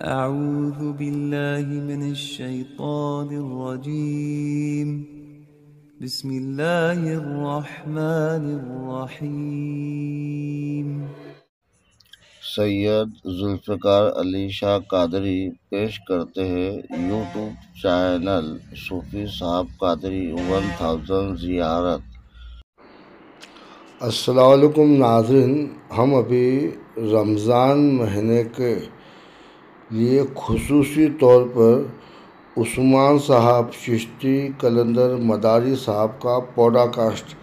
أعوذ بالله من الشيطان الرجيم بسم الله الرحمن الرحيم سید ذوالفقار علی شاہ قادری پیش کرتے ہیں یوٹیوب چینل صوفی صاحب قادری 1000 زیارت۔ السلام علیکم ناظرین، ہم ابھی رمضان مہینے کے لیے خصوصی طور پر عثمان صاحب چشتی کلندر مداری صاحب کا پوڈا کاسٹ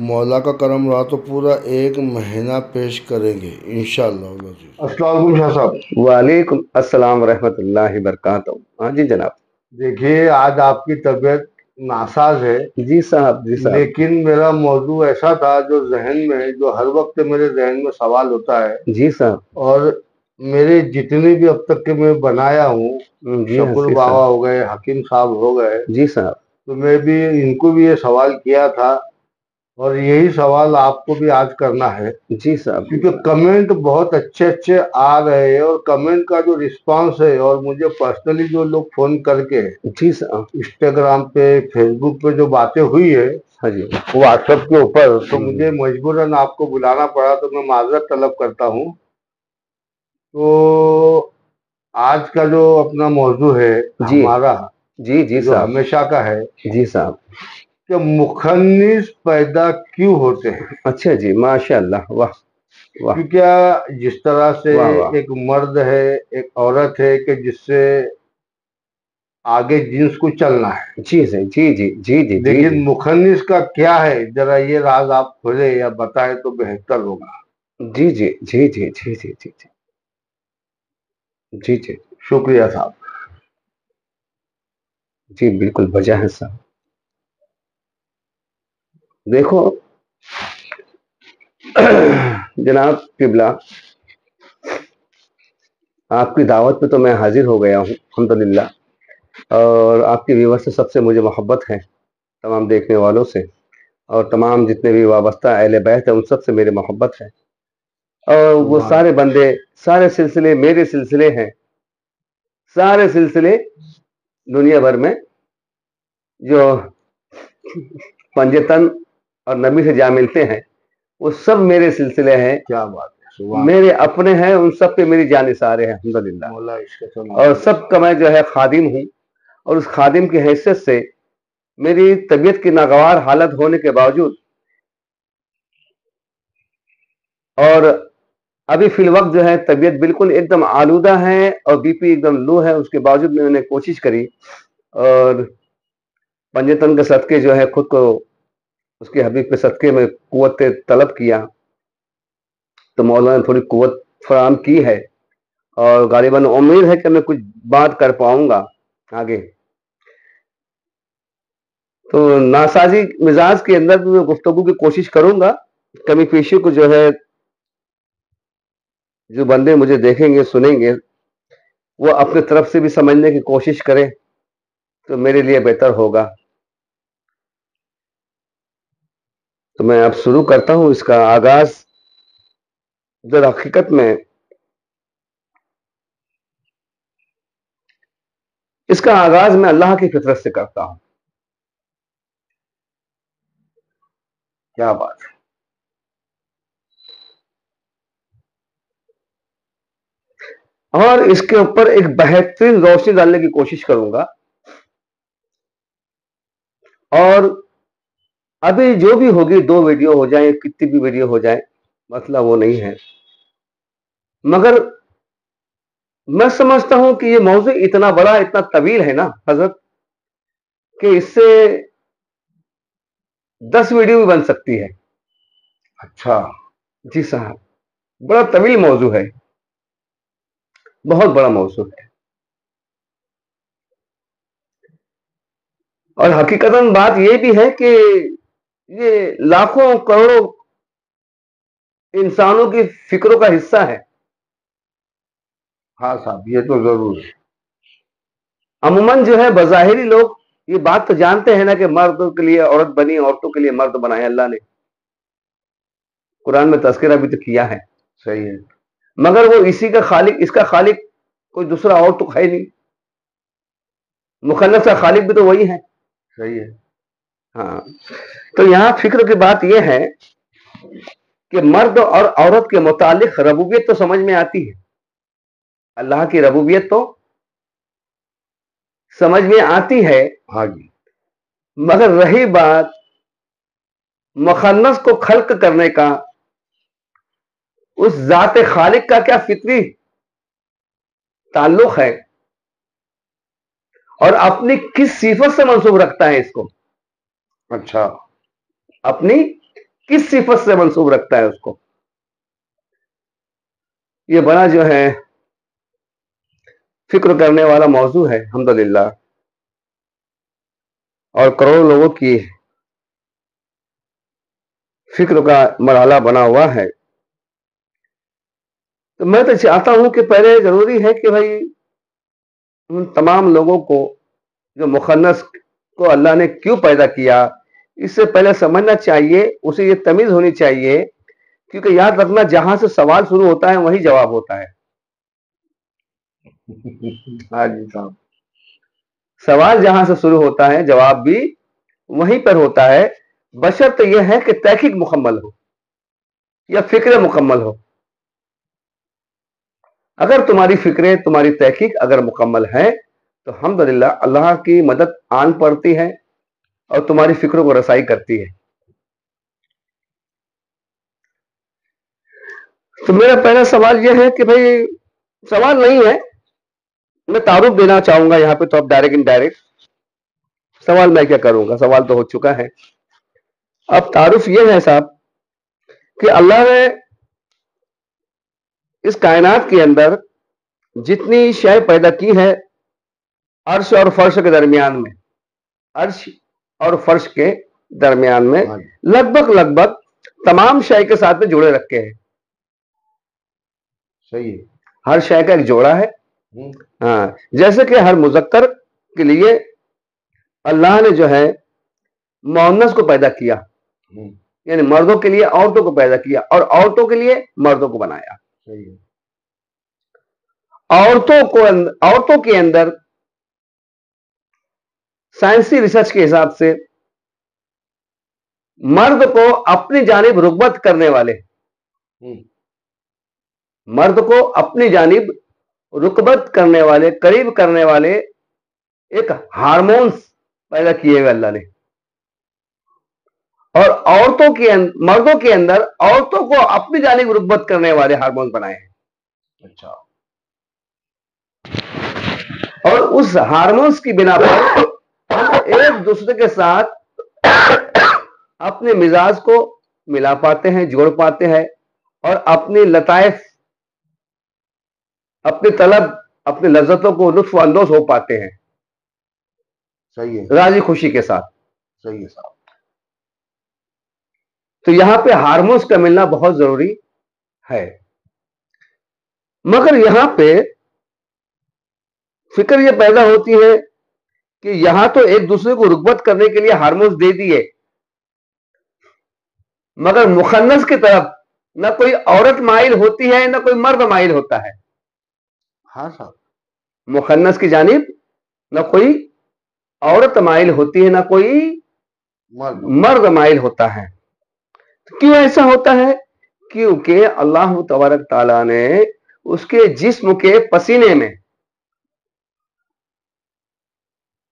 مولا کا کرم رہا تو پورا 1 مہینہ پیش کریں گے انشاءاللہ العزیز۔ السلام علیکم شاہ صاحب۔ وعلیکم السلام ورحمۃ اللہ وبرکاتہ۔ ہاں جی جناب۔ دیکھیے، آج آپ کی طبیعت ناساز ہے۔ جی صاحب، جی صاحب۔ لیکن میرا موضوع ایسا تھا جو ذہن میں، جو ہر وقت میرے ذہن میں سوال ہوتا ہے۔ جی صاحب۔ اور میرے جتنے بھی اب تک کے میں بنایا ہوں، شکر بابا ہو گئے، حکیم صاحب ہو گئے، جی صاحب، تو میں بھی ان کو بھی یہ سوال کیا تھا اور یہی سوال آپ کو بھی آج کرنا ہے۔ جی صاحب، کیونکہ کمنٹ بہت اچھے اچھے آ رہے ہیں اور کمنٹ کا جو رسپانس ہے، اور مجھے پرسنلی جو لوگ فون کر کے جی صاحب، انسٹاگرام پہ، فیس بک پہ جو باتیں ہوئی ہے، ہاں جی، واٹس ایپ کے اوپر، تو مجھے مجبوراً آپ کو بلانا پڑا، تو میں معذرت طلب کرتا ہوں۔ تو آج کا جو اپنا موضوع ہے ہمارا، جی جی جو صاحب، ہمیشہ کا ہے جی صاحب، کہ مخنث پیدا کیوں ہوتے ہیں۔ اچھا جی، ماشاء اللہ، واہ واہ، کیونکہ جس طرح سے واہ واہ، ایک مرد ہے، ایک عورت ہے کہ جس سے آگے جنس کو چلنا ہے، جی جی جی جی جی جی، لیکن مخنث کا کیا ہے، ذرا یہ راز آپ کھولے یا بتائیں تو بہتر ہوگا۔ جی جی جی جی جی جی جی جی جی، شکریہ صاحب۔ جی بالکل وجہ ہے صاحب۔ دیکھو جناب قبلہ، آپ کی دعوت پہ تو میں حاضر ہو گیا ہوں الحمدللہ، اور آپ کی ویور سے سب سے مجھے محبت ہے، تمام دیکھنے والوں سے اور تمام جتنے بھی وابستہ اہل بیت ہیں ان سب سے میری محبت ہے، اور وہ سارے بندے، سارے سلسلے میرے سلسلے ہیں، سارے سلسلے دنیا بھر میں جو پنجتن اور نبی سے جا ملتے ہیں وہ سب میرے سلسلے ہیں۔ کیا بات ہے، میرے اپنے ہیں، ان سب پہ میری جان نثار ہے الحمدللہ، اور سب کا میں جو ہے خادم ہوں، اور اس خادم کی حیثیت سے میری طبیعت کی ناگوار حالت ہونے کے باوجود، اور ابھی فی الوقت جو ہے طبیعت بالکل ایک دم آلودہ ہے اور بی پی ایک دم لو ہے، اس کے باوجود میں نے کوشش کری اور پنجتن کے صدقے جو ہے خود کو اس کے حبیب کے صدقے میں قوت طلب کیا، تو مولانا نے تھوڑی قوت فراہم کی ہے، اور غالباً امید ہے کہ میں کچھ بات کر پاؤں گا آگے۔ تو ناسازی مزاج کے اندر بھی میں گفتگو کی کوشش کروں گا، کمی پیشی کو جو ہے جو بندے مجھے دیکھیں گے سنیں گے وہ اپنے طرف سے بھی سمجھنے کی کوشش کریں تو میرے لیے بہتر ہوگا۔ تو میں اب شروع کرتا ہوں اس کا آغاز۔ در حقیقت میں اس کا آغاز میں اللہ کی فطرت سے کرتا ہوں۔ کیا بات ہے۔ اور اس کے اوپر ایک بہترین روشنی ڈالنے کی کوشش کروں گا، اور ابھی جو بھی ہوگی 2 ویڈیو ہو جائیں، کتنی بھی ویڈیو ہو جائیں، مسئلہ وہ نہیں ہے، مگر میں سمجھتا ہوں کہ یہ موضوع اتنا بڑا، اتنا طویل ہے نا حضرت، کہ اس سے 10 ویڈیو بھی بن سکتی ہے۔ اچھا جی صاحب، بڑا طویل موضوع ہے، بہت بڑا موضوع ہے، اور حقیقتاً بات یہ بھی ہے کہ یہ لاکھوں کروڑوں انسانوں کی فکروں کا حصہ ہے۔ ہاں صاحب، یہ تو ضرور ہے۔ عموماً جو ہے بظاہری لوگ یہ بات تو جانتے ہیں نا کہ مردوں کے لیے عورت بنی، عورتوں کے لیے مرد بنائے اللہ نے، قرآن میں تذکرہ بھی تو کیا ہے، صحیح ہے۔ مگر وہ اسی کا خالق، اس کا خالق کوئی دوسرا اور تو ہے نہیں. مخنث کا خالق بھی تو وہی ہے. صحیح ہے. ہاں تو یہاں فکر کی بات یہ ہے کہ مرد اور عورت کے متعلق ربوبیت تو سمجھ میں آتی ہے, اللہ کی ربوبیت تو سمجھ میں آتی ہے, ہاں جی. مگر رہی بات مخنث کو خلق کرنے کا, اس ذات خالق کا کیا فطری تعلق ہے اور اپنی کس صفت سے منسوب رکھتا ہے اس کو, اچھا, اپنی کس صفت سے منسوب رکھتا ہے اس کو, یہ بڑا جو ہے فکر کرنے والا موضوع ہے الحمدللہ, اور کروڑوں لوگوں کی فکر کا مرحلہ بنا ہوا ہے. تو میں تو چاہتا ہوں کہ پہلے ضروری ہے کہ بھائی ان تمام لوگوں کو جو مخنث کو اللہ نے کیوں پیدا کیا, اس سے پہلے سمجھنا چاہیے, اسے یہ تمیز ہونی چاہیے, کیونکہ یاد رکھنا جہاں سے سوال شروع ہوتا ہے وہی جواب ہوتا ہے. ہاں جی صاحب, سوال جہاں سے شروع ہوتا ہے جواب بھی وہیں پر ہوتا ہے, بشرط یہ ہے کہ تحقیق مکمل ہو یا فکر مکمل ہو. اگر تمہاری فکریں, تمہاری تحقیق اگر مکمل ہے تو الحمدللہ اللہ کی مدد آن پڑتی ہے اور تمہاری فکروں کو رسائی کرتی ہے. تو میرا پہلا سوال یہ ہے کہ بھائی سوال نہیں ہے, میں تعارف دینا چاہوں گا یہاں پہ, تو اب ڈائریکٹ انڈائریکٹ سوال میں کیا کروں گا, سوال تو ہو چکا ہے. اب تعارف یہ ہے صاحب کہ اللہ نے اس کائنات کے اندر جتنی شے پیدا کی ہے عرش اور فرش کے درمیان میں, عرش اور فرش کے درمیان میں لگ بھگ تمام شے کے ساتھ میں جوڑے رکھے ہیں. صحیح ہے. ہر شے کا ایک جوڑا ہے. ہاں, جیسے کہ ہر مذکر کے لیے اللہ نے جو ہے مؤنث کو پیدا کیا, یعنی مردوں کے لیے عورتوں کو پیدا کیا اور عورتوں کے لیے مردوں کو بنایا. صحیح ہے. عورتوں کے اندر سائنسی ریسرچ کے حساب سے مرد کو اپنی جانب رغبت کرنے والے, مرد کو اپنی جانب رغبت کرنے والے, قریب کرنے والے ایک ہارمونز پیدا کیے ہوئے اللہ نے, اور مردوں کے اندر عورتوں کو اپنی جانب رغبت کرنے والے ہارمونز بنائے ہیں. اچھا, اور اس ہارمونز کی بنا پر ہم ایک دوسرے کے ساتھ اپنے مزاج کو ملا پاتے ہیں, جوڑ پاتے ہیں, اور اپنی لطائف, اپنی طلب, اپنی لذتوں کو لطف اندوز ہو پاتے ہیں. صحیح ہے. راضی خوشی کے ساتھ. صحیح ہے صاحب. تو یہاں پہ ہارمونز کا ملنا بہت ضروری ہے, مگر یہاں پہ فکر یہ پیدا ہوتی ہے کہ یہاں تو ایک دوسرے کو رغبت کرنے کے لیے ہارمونز دے دیے, مگر مخنث کی طرف نہ کوئی عورت مائل ہوتی ہے نہ کوئی مرد مائل ہوتا ہے. ہاں صاحب, مخنث کی جانب نہ کوئی عورت مائل ہوتی ہے نہ کوئی مرد مائل ہوتا ہے. کیوں ایسا ہوتا ہے؟ کیونکہ اللہ تبارک تعالیٰ نے اس کے جسم کے پسینے میں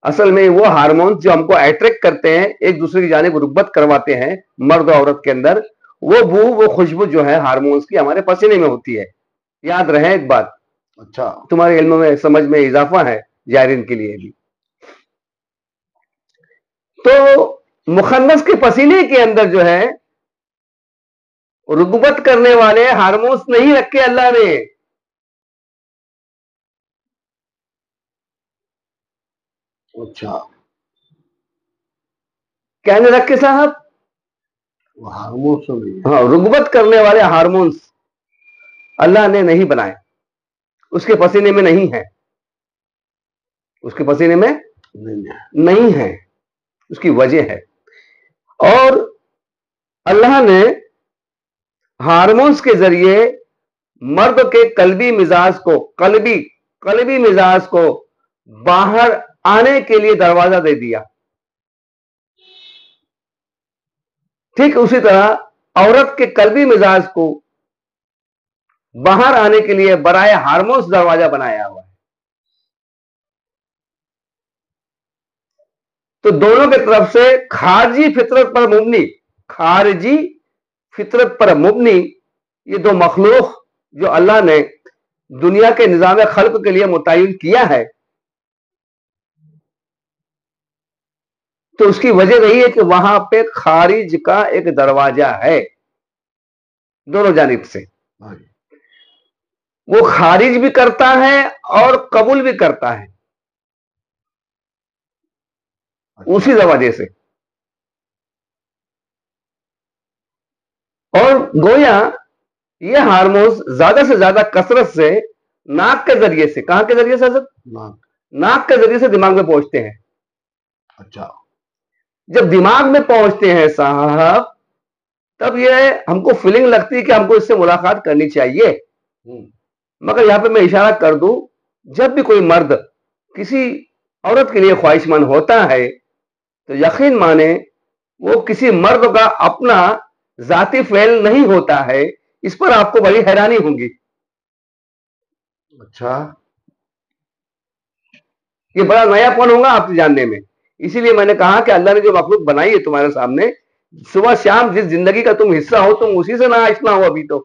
اصل میں وہ ہارمونز جو ہم کو اٹریکٹ کرتے ہیں, ایک دوسرے کی جانب رغبت کرواتے ہیں مرد و عورت کے اندر, وہ بو, وہ خوشبو جو ہے ہارمونز کی ہمارے پسینے میں ہوتی ہے. یاد رہے ایک بات, اچھا, تمہارے علم میں سمجھ میں اضافہ ہے جائرین کے لیے بھی. تو مخنث کے پسینے کے اندر جو ہے رغبت کرنے والے ہارمونز نہیں رکھے اللہ نے. اچھا, کیا نہیں رکھے صاحب؟ ہارمونس. ہاں, رغبت کرنے والے ہارمونز اللہ نے نہیں بنائے, اس کے پسینے میں نہیں ہے, اس کے پسینے میں نہیں ہے. اس کی وجہ ہے, اور اللہ نے ہارمونز کے ذریعے مرد کے قلبی مزاج کو, قلبی قلبی مزاج کو باہر آنے کے لیے دروازہ دے دیا. ٹھیک اسی طرح عورت کے قلبی مزاج کو باہر آنے کے لیے برائے ہارمونس دروازہ بنایا ہوا ہے. تو دونوں کی طرف سے خارجی فطرت پر مبنی یہ دو مخلوق جو اللہ نے دنیا کے نظام خلق کے لیے متعین کیا ہے، تو اس کی وجہ یہی ہے کہ وہاں پہ خارج کا ایک دروازہ ہے دونوں جانب سے. وہ خارج بھی کرتا ہے اور قبول بھی کرتا ہے اسی دروازے سے. اور گویا یہ ہارمونز زیادہ سے زیادہ کثرت سے ناک کے ذریعے سے، کہاں کے ذریعے سے حضرت؟ ناک کے ذریعے سے دماغ میں پہنچتے ہیں. اچھا. جب دماغ میں پہنچتے ہیں صاحب، تب یہ ہم کو فیلنگ لگتی ہے کہ ہم کو اس سے ملاقات کرنی چاہیے. مگر یہاں پہ میں اشارہ کر دوں، جب بھی کوئی مرد کسی عورت کے لیے خواہش مند ہوتا ہے تو یقین مانے وہ کسی مرد کا اپنا ذاتی فعل نہیں ہوتا ہے. اس پر آپ کو بڑی حیرانی ہوگی. اچھا. یہ بڑا نیا پن ہوگا آپ جاننے میں. اسی لیے میں نے کہا کہ اللہ نے جو مخلوق بنائی ہے تمہارے سامنے، صبح شام جس زندگی کا تم حصہ ہو، تم اسی سے نہ آشنا ہو ابھی تو.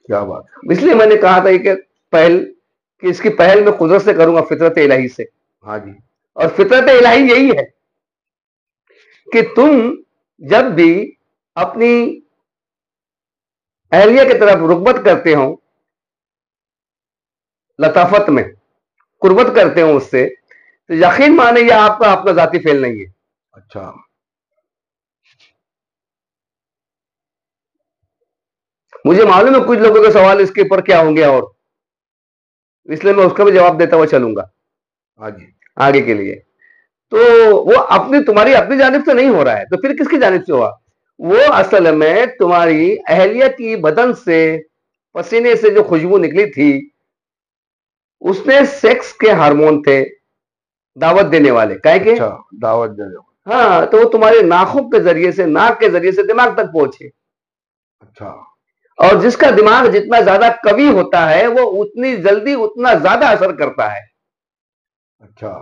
کیا بات. اس لیے میں نے کہا تھا کہ اس کی پہل میں قدرت سے کروں گا، فطرت الہی سے. ہاں جی. اور فطرت الہی یہی ہے کہ تم جب بھی اپنی اہلیہ کی طرف رغبت کرتے ہو، لطافت میں قربت کرتے ہو اس سے، تو یقین مانے یہ آپ کا اپنا ذاتی فعل نہیں ہے. اچھا. مجھے معلوم ہے کچھ لوگوں کے سوال اس کے اوپر کیا ہوں گے، اور اس لیے میں اس کا بھی جواب دیتا ہوا چلوں گا. ہاں جی. آگے کے لیے. تو وہ تمہاری اپنی جانب سے نہیں ہو رہا ہے، تو پھر کس کی جانب سے ہوا؟ وہ اصل میں تمہاری اہلیہ کی بدن سے، پسینے سے جو خوشبو نکلی تھی، اس میں سیکس کے ہارمون تھے دعوت دینے والے. کہے کہ دعوت دینے والے. ہاں، تو وہ تمہارے ناخن کے ذریعے سے، ناک کے ذریعے سے دماغ تک پہنچے. اچھا. اور جس کا دماغ جتنا زیادہ قوی ہوتا ہے وہ اتنی جلدی اتنا زیادہ اثر کرتا ہے. اچھا.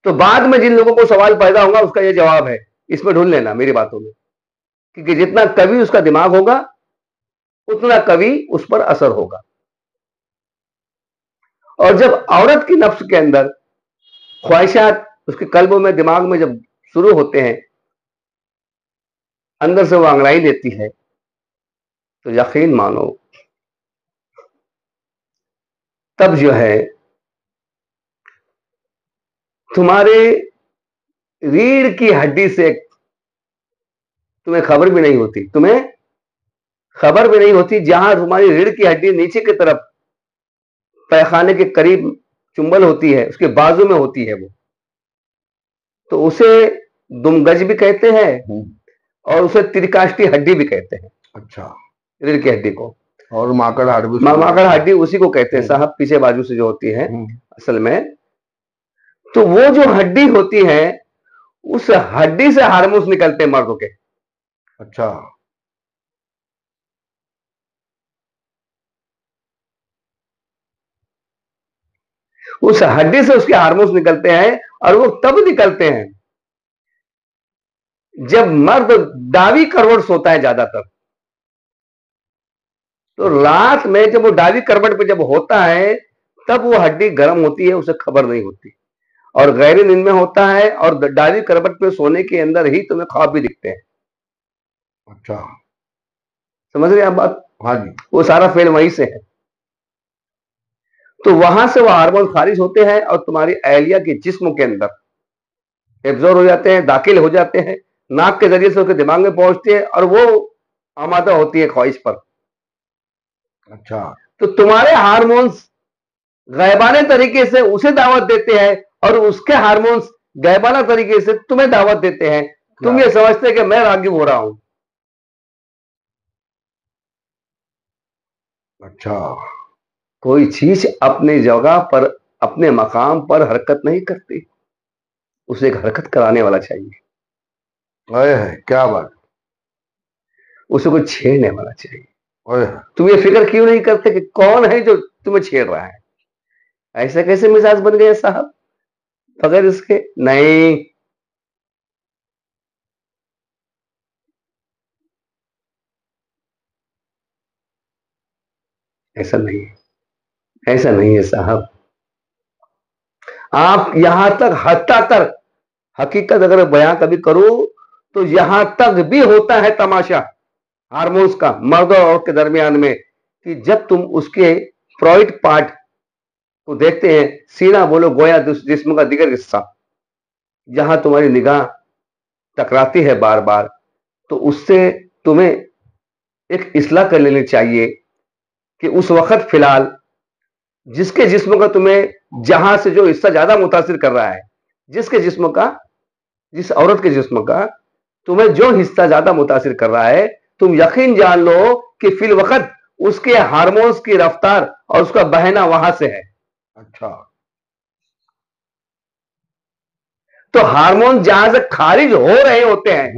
تو بعد میں جن لوگوں کو سوال پیدا ہوگا اس کا یہ جواب ہے، اس میں ڈھونڈ لینا میری باتوں میں، کیونکہ جتنا قوی اس کا دماغ ہوگا اتنا قوی اس پر اثر ہوگا. اور جب عورت کی نفس کے اندر خواہشات اس کے قلبوں میں، دماغ میں جب شروع ہوتے ہیں، اندر سے وہ انگڑائی لیتی ہے، تو یقین مانو تب جو ہے تمہارے ریڑھ کی ہڈی سے تمہیں خبر بھی نہیں ہوتی، جہاں تمہاری ریڑھ کی ہڈی نیچے کی طرف پیخانے کے قریب چنبل ہوتی ہے، اس کے بازو میں ہوتی ہے وہ، تو اسے دمگج بھی کہتے ہیں اور اسے ترکاشٹی ہڈی بھی کہتے ہیں. اچھا. ریڑھ کی ہڈی کو. اور ماکڑ ہڈی اسی کو کہتے ہیں صاحب، پیچھے بازو سے جو ہوتی ہے اصل میں. تو وہ جو ہڈی ہوتی ہے، اس ہڈی سے ہارمونس نکلتے ہیں مردوں کے. اچھا. اس ہڈی سے اس کے ہارمونس نکلتے ہیں، اور وہ تب نکلتے ہیں جب مرد داوی کروٹ سوتا ہے زیادہ تر. تو رات میں جب وہ ڈاوی کروٹ پہ جب ہوتا ہے تب وہ ہڈی گرم ہوتی ہے، اسے خبر نہیں ہوتی، اور غیر نیند میں ہوتا ہے، اور ڈاوی کروٹ پہ سونے کے اندر ہی تمہیں خواب بھی دکھتے ہیں. اچھا. سمجھ رہے ہیں آپ بات؟ ہاں جی. وہ سارا فعل وہیں سے ہے. تو وہاں سے وہ ہارمون خارج ہوتے ہیں اور تمہاری اہلیہ کے جسم کے اندر ایبزور ہو جاتے ہیں، داخل ہو جاتے ہیں، ناک کے ذریعے سے اس کے دماغ میں پہنچتے ہیں، اور وہ آمادہ ہوتی ہے خواہش پر. اچھا. تو تمہارے ہارمونز غیبانہ طریقے سے اسے دعوت دیتے ہیں، اور اس کے ہارمونز غیبانہ طریقے سے تمہیں دعوت دیتے ہیں. تم یہ سمجھتے کہ میں راغب ہو رہا ہوں. اچھا کوئی چیز اپنی جگہ پر اپنے مقام پر حرکت نہیں کرتی، اسے ایک حرکت کرانے والا چاہیے، ہے کیا بات، اسے کوئی چھیڑنے والا چاہیے۔ ہے تم یہ فکر کیوں نہیں کرتے کہ کون ہے جو تمہیں چھیڑ رہا ہے؟ ایسا کیسے مزاج بن گئے صاحب بغیر اس کے؟ نہیں، ایسا نہیں ہے، ایسا نہیں ہے صاحب۔ آپ یہاں تک حتیٰ تک حقیقت اگر بیان کبھی کرو تو یہاں تک بھی ہوتا ہے تماشا ہارمونز کا مرد اور عورت کے درمیان میں، کہ جب تم اس کے فرائڈ پارٹ کو دیکھتے ہیں، سینہ بولو گویا جسم کا دیگر حصہ، جہاں تمہاری نگاہ ٹکراتی ہے بار بار، تو اس سے تمہیں ایک اصلاح کر لینی چاہیے کہ اس وقت فی الحال جس کے جسم کا تمہیں جہاں سے جو حصہ زیادہ متاثر کر رہا ہے، جس کے جسم کا، جس عورت کے جسم کا تمہیں جو حصہ زیادہ متاثر کر رہا ہے، تم یقین جان لو کہ فی الوقت اس کے ہارمونز کی رفتار اور اس کا بہنا وہاں سے ہے۔ اچھا تو ہارمون جہاں سے خارج ہو رہے ہوتے ہیں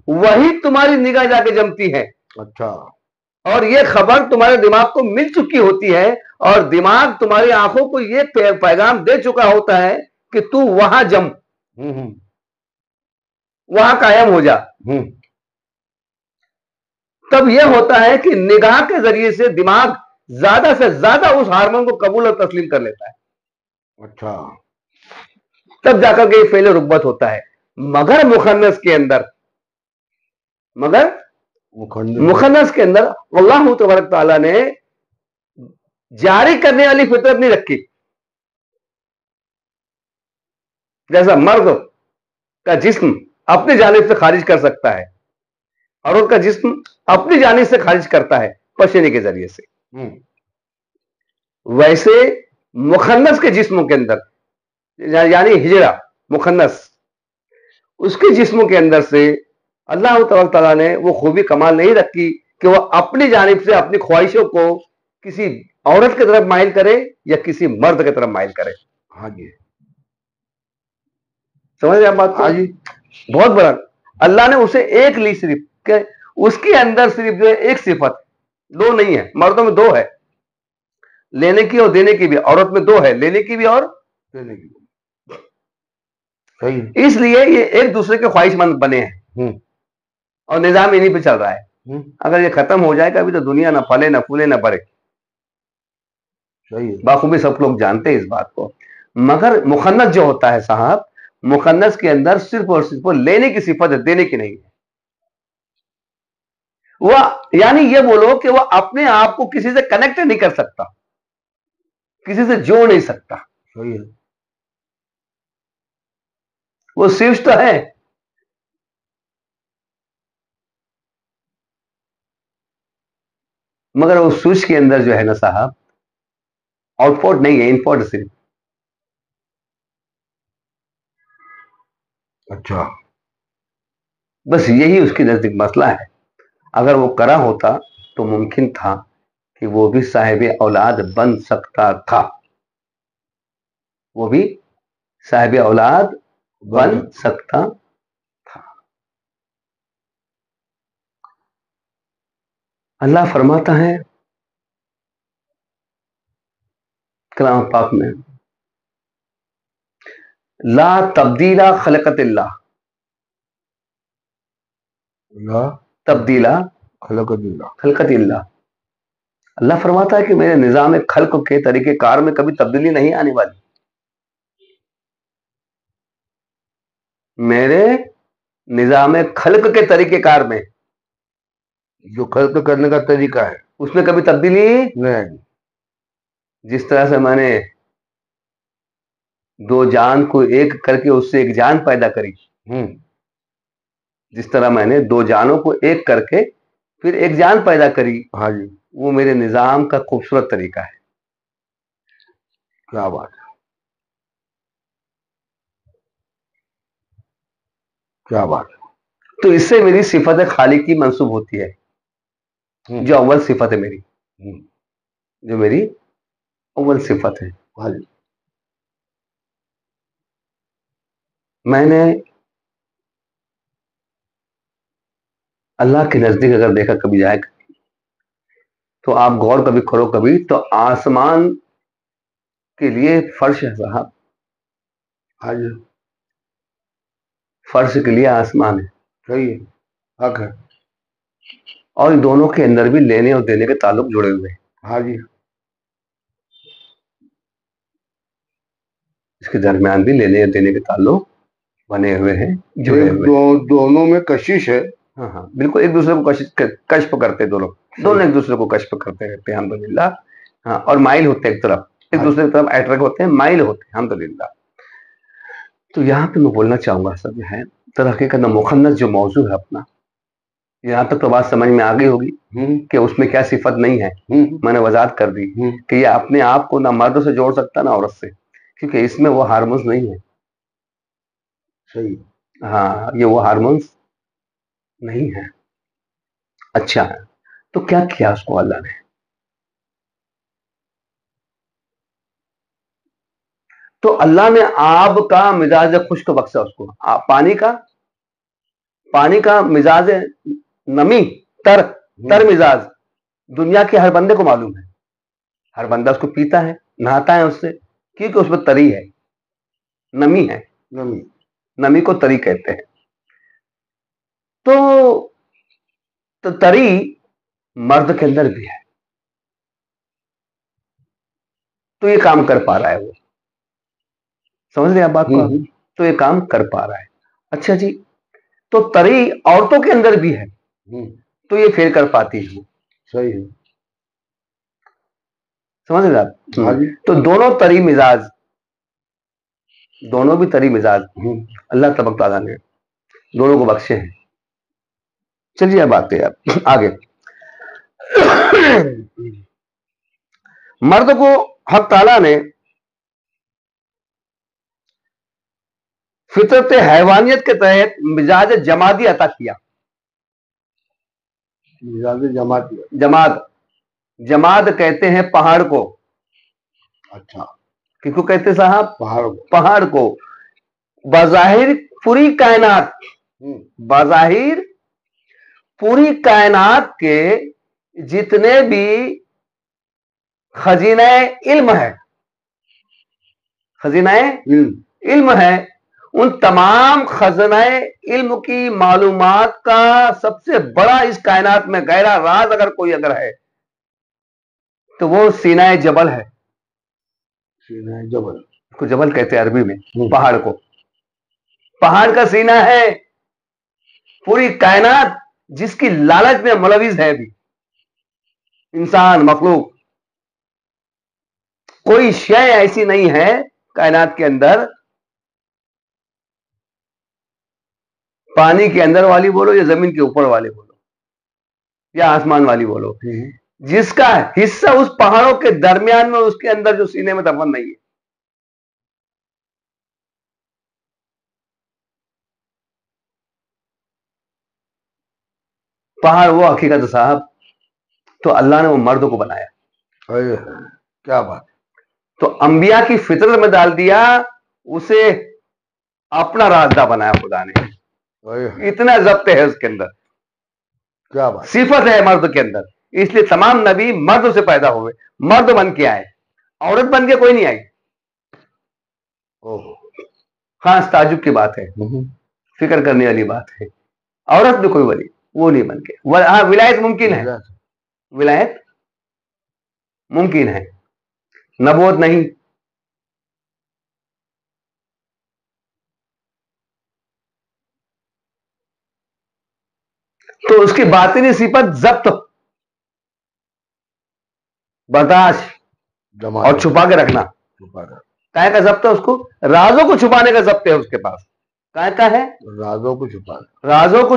وہی تمہاری نگاہ جا کے جمتی ہے، اچھا اور یہ خبر تمہارے دماغ کو مل چکی ہوتی ہے، اور دماغ تمہاری آنکھوں کو یہ پیغام دے چکا ہوتا ہے کہ تو وہاں جم، وہاں قائم ہو جا۔ تب یہ ہوتا ہے کہ نگاہ کے ذریعے سے دماغ زیادہ سے زیادہ اس ہارمون کو قبول اور تسلیم کر لیتا ہے، اچھا تب جا کر کے یہ فعل رغبت ہوتا ہے۔ مگر مخنث کے اندر، مگر مخنث کے اندر اللہ تبارک تعالیٰ نے جاری کرنے والی فطرت نہیں رکھی۔ جیسا مرد کا جسم اپنی جانب سے خارج کر سکتا ہے اور ان کا جسم اپنی جانب سے خارج کرتا ہے پسینے کے ذریعے سے، ویسے مخنث کے جسموں کے اندر، یعنی ہجڑا مخنث، اس کے جسموں کے اندر سے اللہ تبارک تعالیٰ نے وہ خوبی کمال نہیں رکھی کہ وہ اپنی جانب سے اپنی خواہشوں کو کسی عورت کی طرف مائل کرے یا کسی مرد کی طرف مائل کرے۔ ہاں جی سمجھ رہے آپ بات کو؟ ہاں جی بہت بڑا اللہ نے اسے ایک لی صرف، کہ اس کے اندر صرف جو ہے ایک صفت، دو نہیں ہے۔ مردوں میں دو ہے، لینے کی اور دینے کی بھی، عورت میں دو ہے، لینے کی بھی اور، صحیح اس لیے یہ ایک دوسرے کے خواہش مند بنے ہیں اور نظام انہی پہ چل رہا ہے۔ اگر یہ ختم ہو جائے گا ابھی تو دنیا نہ پھلے نہ پھولے نہ بڑھے، صحیح بخوبی سب لوگ جانتے ہیں اس بات کو۔ مگر مخنث جو ہوتا ہے صاحب، مخنث کے اندر صرف اور صرف لینے کی صفت ہے، دینے کی نہیں ہے۔ وہ یعنی یہ بولو کہ وہ اپنے آپ کو کسی سے کنیکٹ نہیں کر سکتا، کسی سے جوڑ نہیں سکتا، صحیح ہے وہ صرف تو ہے، مگر وہ سوئچ کے اندر جو ہے نا صاحب، آؤٹ پٹ نہیں ہے، ان پٹ صرف۔ اچھا بس یہی اس کی نزدیک مسئلہ ہے۔ اگر وہ کرا ہوتا تو ممکن تھا کہ وہ بھی صاحب اولاد بن سکتا تھا، وہ بھی صاحب اولاد بن سکتا تھا۔ اللہ فرماتا ہے کلام پاک میں، لا تبدیلا خلقت اللہ، لا تبدیلا خلقت اللہ، خلقت اللہ۔ اللہ فرماتا ہے کہ میرے نظام خلق کے طریقہ کار میں کبھی تبدیلی نہیں آنے والی، میرے نظام خلق کے طریقہ کار میں، جو خلق کرنے کا طریقہ ہے اس میں کبھی تبدیلی نہیں، جس طرح سے میں نے دو جان کو ایک کر کے اس سے ایک جان پیدا کری، جس طرح میں نے دو جانوں کو ایک کر کے پھر ایک جان پیدا کری، ہاں جی وہ میرے نظام کا خوبصورت طریقہ ہے۔ کیا بات ہے، کیا بات ہے، تو اس سے میری صفت خالق کی منسوب ہوتی ہے، جو اول صفت ہے میری۔ جو میری اول صفت ہے. ہاں جی. میں نے اللہ کے نزدیک اگر دیکھا کبھی جائے تو آپ غور کبھی کرو کبھی تو آسمان کے لیے فرش ہے صاحب. ہاں جی. فرش کے لیے آسمان ہے. صحیح ہے. حق ہے. اور ان دونوں کے اندر بھی لینے اور دینے کے تعلق جڑے ہوئے ہیں. ہاں جی. اس کے درمیان بھی لینے اور دینے کے تعلق بنے ہوئے ہیں, جڑے ہوئے ہیں. دونوں میں کشش ہے. ہاں ہاں بالکل, ایک دوسرے کو کشف کرتے دونوں ایک دوسرے کو کشف کرتے رہتے ہیں الحمدللہ. ہاں, اور مائل ہوتے ہیں ایک طرف, ایک دوسرے کی طرف اٹریکٹ ہوتے ہیں, مائل ہوتے ہیں الحمدللہ. تو یہاں پہ میں بولنا چاہوں گا سب ہے در حقیقت مخنث جو موضوع ہے اپنا, یہاں تک تو بات سمجھ میں آ گئی ہوگی کہ اس میں کیا صفت نہیں ہے. میں نے وضاحت کر دی کہ یہ اپنے آپ کو نہ مرد سے جوڑ سکتا نہ عورت سے, کیونکہ اس میں وہ ہارمونز نہیں ہے. صحیح. ہاں, یہ وہ ہارمونز نہیں ہے. اچھا, تو کیا کیا اس کو اللہ نے؟ تو اللہ نے آب کا مزاج خشک بخشا اس کو, پانی کا مزاج نمی, تر مزاج دنیا کے ہر بندے کو معلوم ہے. ہر بندہ اس کو پیتا ہے, نہاتا ہے اس سے, کیونکہ اس میں تری ہے, نمی ہے. نمی کو تری کہتے ہیں. تو تری مرد کے اندر بھی ہے, تو یہ کام کر پا رہا ہے. وہ سمجھ لیں آپ بات کو, تو یہ کام کر پا رہا ہے. اچھا جی, تو تری عورتوں کے اندر بھی ہے, تو یہ پھر کر پاتی ہے. صحیح ہے. سمجھ لیں آپ. تو دونوں بھی تری مزاج اللہ تبارک تعالیٰ نے دونوں کو بخشے ہیں. چلیے اب آتے ہیں آپ آگے. مرد کو حق تعالیٰ نے فطرت حیوانیت کے تحت مزاج جمادی عطا کیا. جماد کہتے ہیں پہاڑ کو. اچھا, کس کو کہتے صاحب؟ پہاڑ کو. بظاہر پوری کائنات کے جتنے بھی خزینہ علم ہے, ان تمام خزانہ علم کی معلومات کا سب سے بڑا اس کائنات میں گہرا راز اگر کوئی ہے تو وہ سینہ جبل ہے. اس کو جبل کہتے ہیں عربی میں, پہاڑ کو. پہاڑ کا سینہ ہے پوری کائنات, جس کی لالچ میں ملوث ہے بھی انسان مخلوق. کوئی شے ایسی نہیں ہے کائنات کے اندر, پانی کے اندر والی بولو یا زمین کے اوپر والی بولو یا آسمان والی بولو, جس کا حصہ اس پہاڑوں کے درمیان میں اس کے اندر جو سینے میں دفن نہیں ہے. پہاڑ وہ حقیقت صاحب. تو اللہ نے وہ مرد کو بنایا. کیا بات. تو انبیاء کی فطرت میں ڈال دیا, اسے اپنا رازدہ بنایا خدا نے. اتنا ضبط ہے اس کے اندر, کیا بات. صفت ہے مرد کے اندر. اس لیے تمام نبی مرد سے پیدا ہوئے, مرد بن کے آئے, عورت بن کے کوئی نہیں آئی. ہاں, تعجب کی بات ہے, فکر کرنے والی بات ہے. عورت بھی کوئی ولی وہ نہیں بن کے. ہاں, ولایت ممکن ہے, ولایت ممکن ہے, نبوت نہیں. تو اس کی باطنی صفت ضبط, برداشت اور چھپا کے رکھنا. کائے کا ضبط ہے اس کو, رازوں کو چھپانے کا ضبط ہے اس کے پاس. کائے کا ہے؟ رازوں کو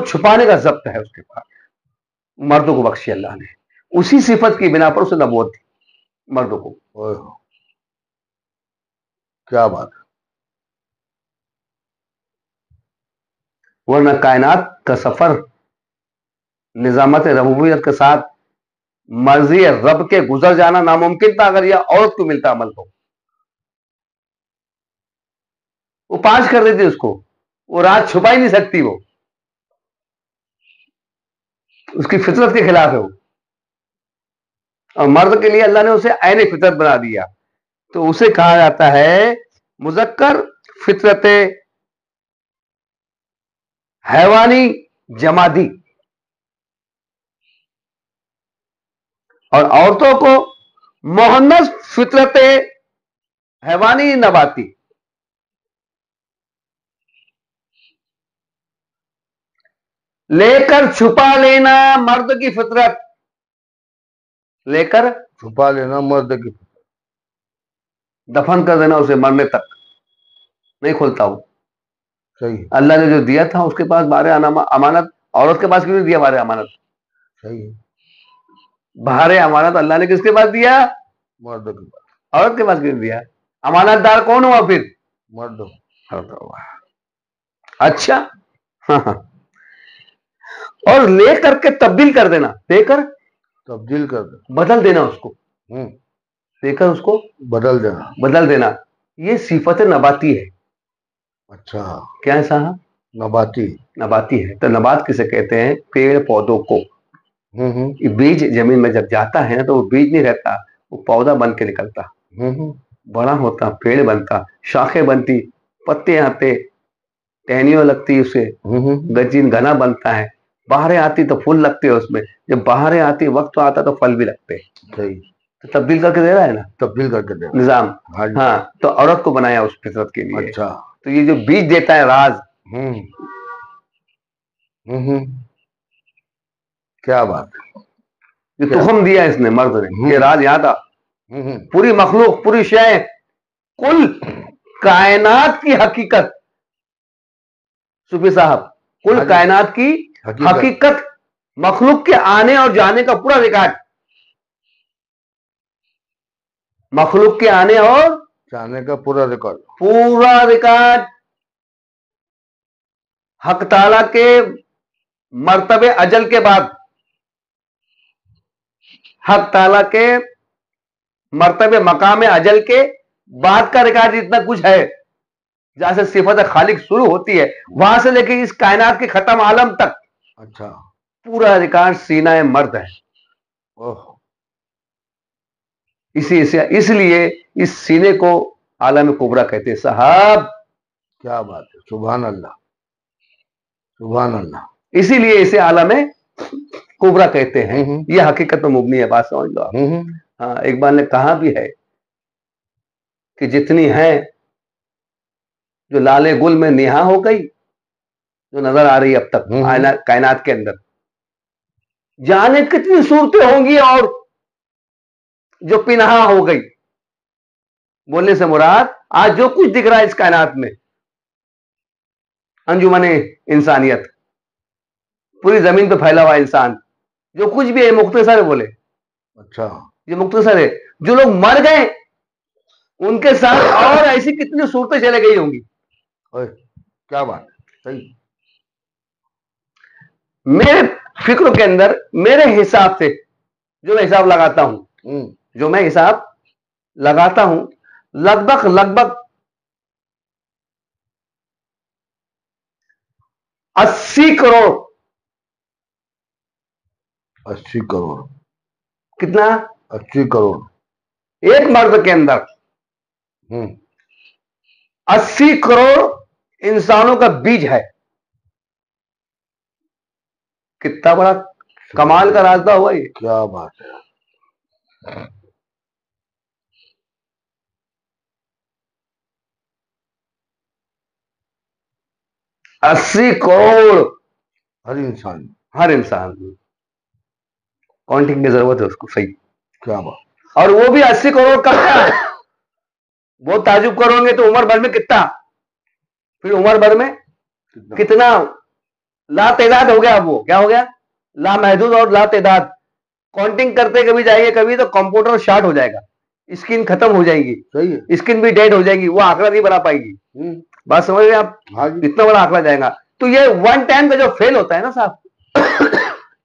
چھپانے کا ضبط ہے اس کے پاس. مردوں کو بخشی اللہ نے, اسی صفت کی بنا پر اسے نبوت دی مردوں کو. کیا بات. ورنہ کائنات کا سفر نظامت ربوبیت کے ساتھ مرضی رب کے گزر جانا ناممکن تھا اگر یہ عورت کو ملتا عمل کو. وہ پاش کر دیتی اس کو, وہ راز چھپا ہی نہیں سکتی, وہ اس کی فطرت کے خلاف ہے وہ. اور مرد کے لیے اللہ نے اسے عین فطرت بنا دیا, تو اسے کہا جاتا ہے مذکر فطرت حیوانی جمادی, اور عورتوں کو مؤنث فطرت حیوانی نباتی. لے کر چھپا لینا مرد کی فطرت, لے کر چھپا لینا مرد کی, دفن کر دینا اسے مرنے تک نہیں کھولتا ہوں. صحیح اللہ نے جو دیا تھا اس کے پاس بارے امانت, عورت کے پاس کیوں نہیں دیا بارے امانت؟ صحیح, بارے امانت اللہ نے کس کے پاس دیا؟ مرد کے پاس. عورت کے پاس کیوں نہیں دیا؟ امانت دار کون ہوا پھر؟ مرد. اچھا اور لے کر کے تبدیل کر دینا, لے کر تبدیل کر دے, بدل دینا اس کو, لے کر اس کو بدل دینا. بدل دینا, یہ صفت نباتی ہے. اچھا, کیا ہے صاحب؟ نباتی. نباتی ہے. تو نبات کسے کہتے ہیں؟ پیڑ پودوں کو. یہ بیج زمین میں جب جاتا ہے نا تو وہ بیج نہیں رہتا, وہ پودا بن کے نکلتا, بڑا ہوتا, پیڑ بنتا, شاخیں بنتی, پتے آتے, ٹہنیوں لگتی اسے, گجین گھنا بنتا ہے, باہریں آتی تو پھول لگتے ہیں اس میں, جب باہریں آتی وقت آتا تو پھل بھی لگتے. صحیح, تو تبدیل کر کے دے رہا ہے نا, تبدیل کر کے دے نظام. ہاں, تو عورت کو بنایا اس فطرت کے لیے. اچھا, تو یہ جو بیج دیتا ہے راز, کیا بات ہے, جو تخم دیا اس نے مرد نے, یہ راز یہاں تھا. پوری مخلوق, پوری شے, کل کائنات کی حقیقت, صوفی صاحب, کل کائنات کی حقیقت, مخلوق کے آنے اور جانے کا پورا ریکارڈ, مخلوق کے آنے اور جانے کا پورا ریکارڈ, پورا ریکارڈ, حق تعالی کے مرتبے اجل کے بعد, حق تعالی کے مرتبے مقام اجل کے بعد کا ریکارڈ اتنا کچھ ہے. جہاں سے صفت خالق شروع ہوتی ہے وہاں سے لے کے اس کائنات کے ختم عالم تک, اچھا, پورا ریکارڈ سینہ مرد ہے. اس لیے اس سینے کو عالم کبریٰ کہتے ہیں. صاحب کیا بات ہے, سبحان اللہ, سبحان اللہ. اسی لیے اسے عالم کبریٰ کہتے ہیں. یہ حقیقت میں مبنی ہے, بات سمجھ لو آپ. ہاں, اقبال نے کہا بھی ہے کہ جتنی ہیں جو لالے گل میں نہا ہو گئی, جو نظر آ رہی ہے اب تک کائنات کے اندر, جانے کتنی صورتیں ہوں گی اور جو پنہا ہو گئی. بولنے سے مراد آج جو کچھ دکھ رہا ہے اس کائنات میں, انجمن انسانیت, پوری زمین پہ پھیلا ہوا انسان, جو کچھ بھی ہے مختصر ہے. بولے اچھا, یہ مختصر ہے. جو لوگ مر گئے ان کے ساتھ اور ایسی کتنی صورتیں چلے گئی ہوں گی. کیا بات ہے, صحیح. میرے فکر کے اندر میرے حساب سے جو میں حساب لگاتا ہوں, لگ بھگ 80 کروڑ. 80 کروڑ, کتنا؟ 80 کروڑ ایک مرد کے اندر 80 کروڑ انسانوں کا بیج ہے. کتنا بڑا کمال کا راستہ ہوا یہ. کیا بات ہے. 80 کروڑ ہر انسان, کاؤنٹنگ کی ضرورت ہے اس کو. صحیح, کیا بات. اور وہ بھی 80 کروڑ کا ہے. وہ تعجب کرو گے تو عمر بھر میں کتنا, پھر عمر بھر میں کتنا لا تعداد ہو گیا. وہ کیا ہو گیا؟ لا محدود اور لا تعداد. کاؤنٹنگ کرتے کبھی جائیے کبھی تو کمپیوٹر شارٹ ہو جائے گا, اسکرین ختم ہو جائے گی, اسکرین بھی ڈیڈ ہو جائے گی, وہ آنکڑا نہیں بنا پائے گی. بات سمجھ رہے آپ؟ اتنا بڑا آنکڑا جائے گا. تو یہ ون ٹائم کا جو فیل ہوتا ہے نا صاحب,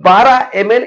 12 ml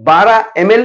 12 ml